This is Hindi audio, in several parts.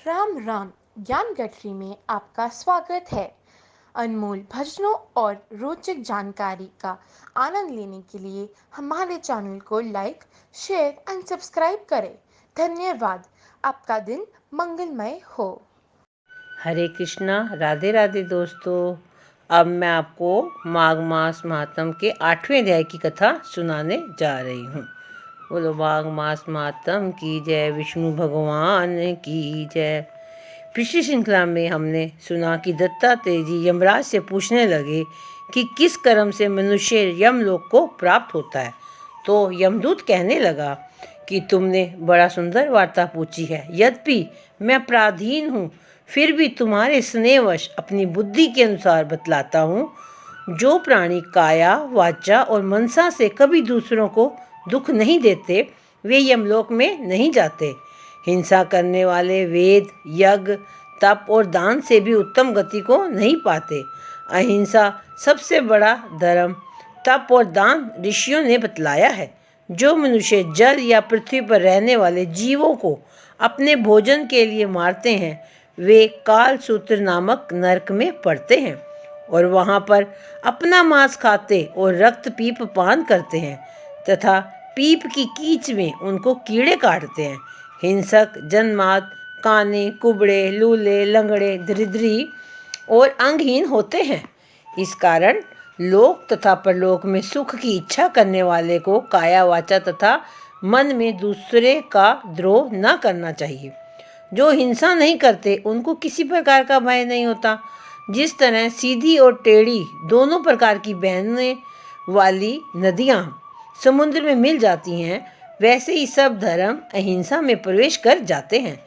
राम राम। ज्ञान गठरी में आपका स्वागत है। अनमोल भजनों और रोचक जानकारी का आनंद लेने के लिए हमारे चैनल को लाइक, शेयर एंड सब्सक्राइब करें। धन्यवाद। आपका दिन मंगलमय हो। हरे कृष्णा, राधे राधे दोस्तों। अब मैं आपको माघ मास महात्म के 8वें अध्याय की कथा सुनाने जा रही हूँ। बोलो माघ मास महात्म की जय, विष्णु भगवान की जय। पिछली श्रृंखला में हमने सुना कि दत्तात्रेय जी यमराज से पूछने लगे कि किस कर्म से मनुष्य यमलोक को प्राप्त होता है। तो यमदूत कहने लगा कि तुमने बड़ा सुंदर वार्ता पूछी है, यद्यपि मैं अपराधीन हूँ, फिर भी तुम्हारे स्नेहवश अपनी बुद्धि के अनुसार बतलाता हूँ। जो प्राणी काया, वाचा और मनसा से कभी दूसरों को दुख नहीं देते, वे यमलोक में नहीं जाते। हिंसा करने वाले वेद, यज्ञ, तप और दान से भी उत्तम गति को नहीं पाते। अहिंसा सबसे बड़ा धर्म, तप और दान ऋषियों ने बतलाया है। जो मनुष्य जल या पृथ्वी पर रहने वाले जीवों को अपने भोजन के लिए मारते हैं, वे काल सूत्र नामक नरक में पड़ते हैं और वहाँ पर अपना मांस खाते और रक्त पीप पान करते हैं तथा पीप की कीच में उनको कीड़े काटते हैं। हिंसक, जन्माद, काने, कुबड़े, लूले, लंगड़े, दरिद्री और अंगहीन होते हैं। इस कारण लोक तथा परलोक में सुख की इच्छा करने वाले को काया, वाचा तथा मन में दूसरे का द्रोह न करना चाहिए। जो हिंसा नहीं करते उनको किसी प्रकार का भय नहीं होता। जिस तरह सीधी और टेढ़ी दोनों प्रकार की बहने वाली नदियाँ समुद्र में मिल जाती हैं, वैसे ही सब धर्म अहिंसा में प्रवेश कर जाते हैं।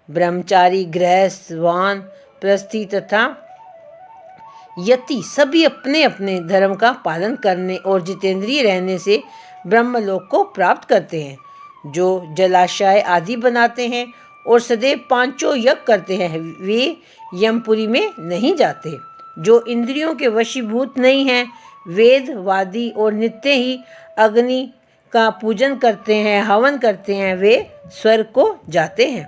ब्रह्मचारी, गृहस्थ, वानप्रस्थी तथा यति सभी अपने अपने धर्म का पालन करने और जितेंद्रिय रहने से ब्रह्मलोक को प्राप्त करते हैं। जो जलाशय आदि बनाते हैं और सदैव पांचों यज्ञ करते हैं, वे यमपुरी में नहीं जाते। जो इंद्रियों के वशीभूत नहीं हैं, वेदवादी और नित्य ही अग्नि का पूजन करते हैं, हवन करते हैं, वे स्वर्ग को जाते हैं।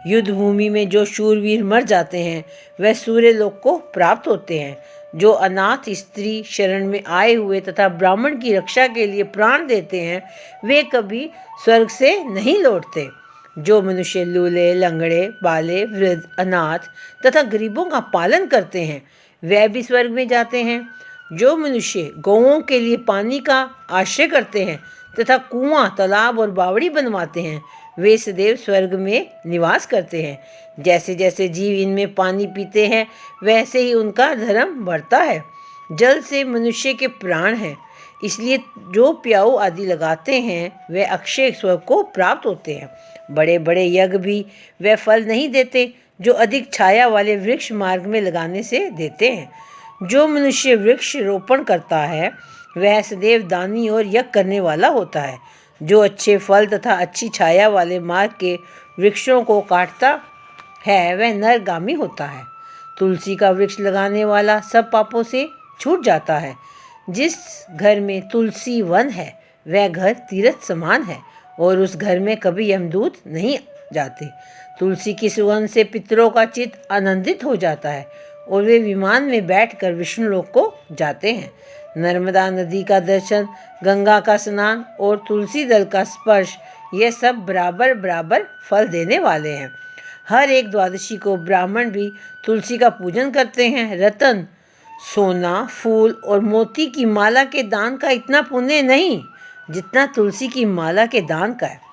युद्ध भूमि में जो शूरवीर मर जाते हैं, वह सूर्य लोक को प्राप्त होते हैं। जो अनाथ स्त्री शरण में आए हुए तथा ब्राह्मण की रक्षा के लिए प्राण देते हैं, वे कभी स्वर्ग से नहीं लौटते। जो मनुष्य लूले, लंगड़े, बाले, वृद्ध, अनाथ तथा गरीबों का पालन करते हैं, वह भी स्वर्ग में जाते हैं। जो मनुष्य गौओं के लिए पानी का आश्रय करते हैं तथा कुआं, तालाब और बावड़ी बनवाते हैं, वे सदैव स्वर्ग में निवास करते हैं। जैसे जैसे जीव इनमें पानी पीते हैं, वैसे ही उनका धर्म बढ़ता है। जल से मनुष्य के प्राण हैं, इसलिए जो प्याऊ आदि लगाते हैं, वे अक्षय स्वर्ग को प्राप्त होते हैं। बड़े बड़े यज्ञ भी वे फल नहीं देते, जो अधिक छाया वाले वृक्ष मार्ग में लगाने से देते हैं। जो मनुष्य वृक्ष रोपण करता है, वह सदैव दानी और यज्ञ करने वाला होता है। जो अच्छे फल तथा अच्छी छाया वाले मार्ग के वृक्षों को काटता है, वह नरगामी होता है। तुलसी का वृक्ष लगाने वाला सब पापों से छूट जाता है। जिस घर में तुलसी वन है, वह घर तीर्थ समान है और उस घर में कभी यमदूत नहीं जाते। तुलसी की सुगंध से पितरों का चित्त आनंदित हो जाता है और वे विमान में बैठकर विष्णुलोक को जाते हैं। नर्मदा नदी का दर्शन, गंगा का स्नान और तुलसी दल का स्पर्श, ये सब बराबर बराबर फल देने वाले हैं। हर एक द्वादशी को ब्राह्मण भी तुलसी का पूजन करते हैं। रतन, सोना, फूल और मोती की माला के दान का इतना पुण्य नहीं जितना तुलसी की माला के दान का है।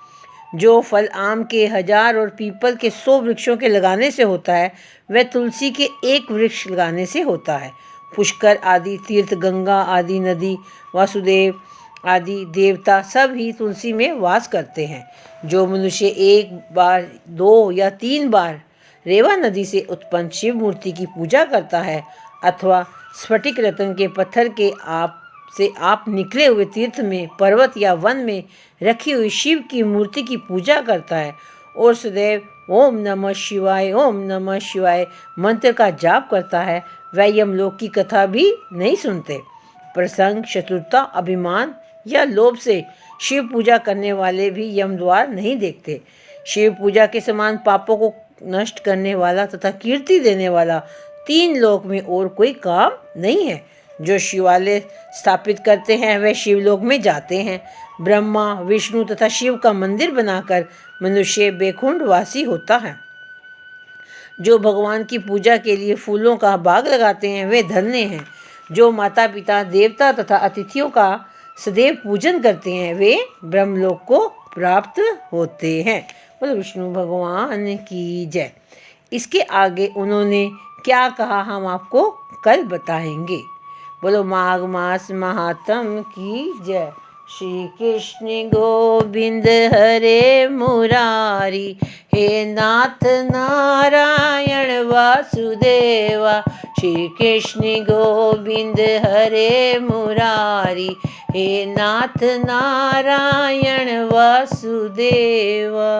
जो फल आम के 1000 और पीपल के 100 वृक्षों के लगाने से होता है, वह तुलसी के एक वृक्ष लगाने से होता है। पुष्कर आदि तीर्थ, गंगा आदि नदी, वासुदेव आदि देवता सब ही तुलसी में वास करते हैं। जो मनुष्य 1 बार, 2 या 3 बार रेवा नदी से उत्पन्न शिव मूर्ति की पूजा करता है अथवा स्फटिक रत्न के पत्थर के आप निकले हुए तीर्थ में, पर्वत या वन में रखी हुई शिव की मूर्ति की पूजा करता है और सदैव ओम नमः शिवाय, ओम नमः शिवाय मंत्र का जाप करता है, वह यमलोक की कथा भी नहीं सुनते। प्रसंग, शत्रुता, अभिमान या लोभ से शिव पूजा करने वाले भी यम द्वार नहीं देखते। शिव पूजा के समान पापों को नष्ट करने वाला तथा कीर्ति देने वाला 3 लोक में और कोई काम नहीं है। जो शिवालय स्थापित करते हैं वे शिवलोक में जाते हैं। ब्रह्मा, विष्णु तथा शिव का मंदिर बनाकर मनुष्य बेकुंठ वासी होता है। जो भगवान की पूजा के लिए फूलों का बाग लगाते हैं वे धन्य हैं। जो माता पिता, देवता तथा अतिथियों का सदैव पूजन करते हैं वे ब्रह्मलोक को प्राप्त होते हैं। बोलो विष्णु भगवान की जय। इसके आगे उन्होंने क्या कहा हम आपको कल बताएंगे। बोलो माघ मास महात्म की जय। श्री कृष्ण गोविंद हरे मुरारी, हे नाथ नारायण वासुदेवा। श्री कृष्ण गोविंद हरे मुरारी, हे नाथ नारायण वासुदेवा।